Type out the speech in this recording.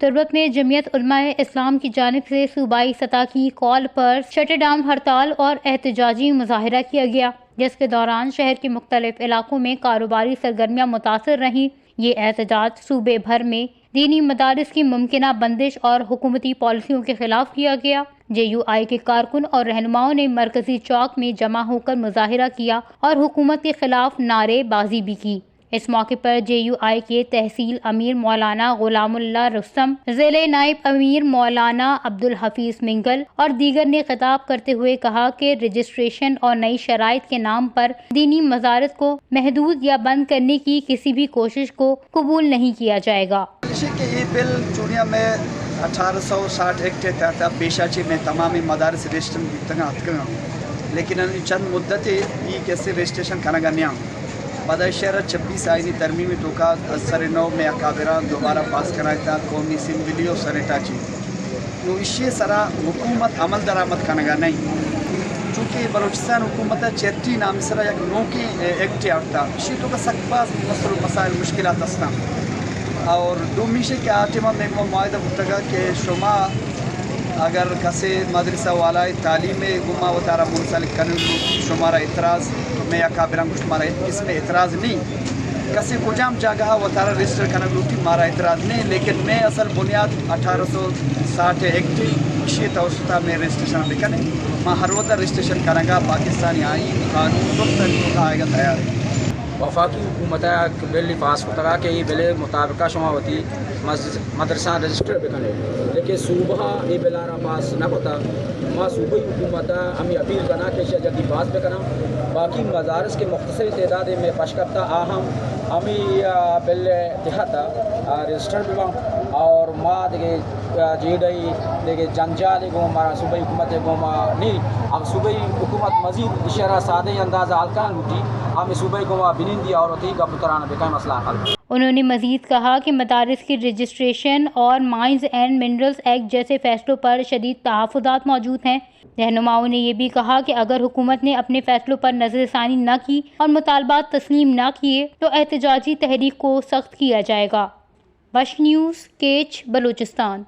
تربت میں جمعیت علماء اسلام کی جانب سے صوبائی سطح کی کال پر شٹر ڈاؤن ہڑتال اور احتجاجی مظاہرہ کیا گیا، جس کے دوران شہر کے مختلف علاقوں میں کاروباری سرگرمیاں متاثر رہیں۔ یہ احتجاج صوبے بھر میں دینی مدارس کی ممکنہ بندش اور حکومتی پالیسیوں کے خلاف کیا گیا۔ JUI کے کارکن اور رہنماؤں نے مرکزی چوک میں جمع ہو کر مظاہرہ کیا اور حکومت کے خلاف نعرے بازی بھی کی۔ اس موقع پر JUI کے تحصیل امیر مولانا غلام اللہ رستم، ضلع نائب امیر مولانا عبدالحفیظ منگل اور دیگر نے خطاب کرتے ہوئے کہا کہ رجسٹریشن اور نئی شرائط کے نام پر دینی مدارس کو محدود یا بند کرنے کی کسی بھی کوشش کو قبول نہیں کیا جائے گا۔ یہ بل چونیا میں 1860 ایکٹ کے تحت پیشہ میں تمامی مدارس رجسٹریشن لیکن چند مدت یہ کیسے رجسٹریشن کرنا نیا بدائے شہر 26 آئینی ترمیمی توقعات سر نو میں اکابران دوبارہ پاس کرایا تھا قومی اسمبلی اور سینیٹا چی نو اسی سرا حکومت عمل درآمد کرنا نہیں چونکہ بلوچستان حکومت چیرٹی نام سرا یک نو کی ایکٹ آتا اسی تو کا سکباز مسائل مشکلات استا اور دومیشے کے آٹما میں معاہدہ بتگا کہ شما اگر کسی مدرسہ والا تعلیم گما و تارا منسلک کرنے شمارا اعتراض میں اکابران کو شمارا اس میں اعتراض نہیں کسی کو جام جاگہ و تارا رجسٹر کرنے لوٹی مارا اعتراض نہیں لیکن میں اصل بنیاد 1860 ایکٹ اسی توسطہ میں رجسٹریشن بکنے میں ہر وقت رجسٹریشن کریں گا پاکستانی آئین قانون وقت طریقہ آئے گا تیار ہے۔ وفاقی حکومت بل پاس ہوتا کہ یہ بل مطابقہ شماوتی مدرسہ رجسٹر بکنے لیکن صوبہ یہ بلارا پاس نہ ہوتا ما صوبائی حکومت ہمیں اپیل کرنا کہ جلدی پاس بکنا باقی مدارس کے مختصر تعداد میں پشکرتا آہم ہمیں بل تحت رجسٹر بوا اور ما دیکھے جیڈائی دیکھے جنجال گو ہمارا صوبائی حکومت گو نہیں اب صوبائی حکومت مزید اشارہ سادہ انداز حلقہ لوٹی ہم صوبائی گو بنندی عورتی کا پترانہ بکا مسئلہ حل۔ انہوں نے مزید کہا کہ مدارس کی رجسٹریشن اور مائنز اینڈ منرلز ایکٹ جیسے فیصلوں پر شدید تحفظات موجود ہیں۔ رہنماؤں نے یہ بھی کہا کہ اگر حکومت نے اپنے فیصلوں پر نظر ثانی نہ کی اور مطالبات تسلیم نہ کیے تو احتجاجی تحریک کو سخت کیا جائے گا۔ وش نیوز، کیچ، بلوچستان۔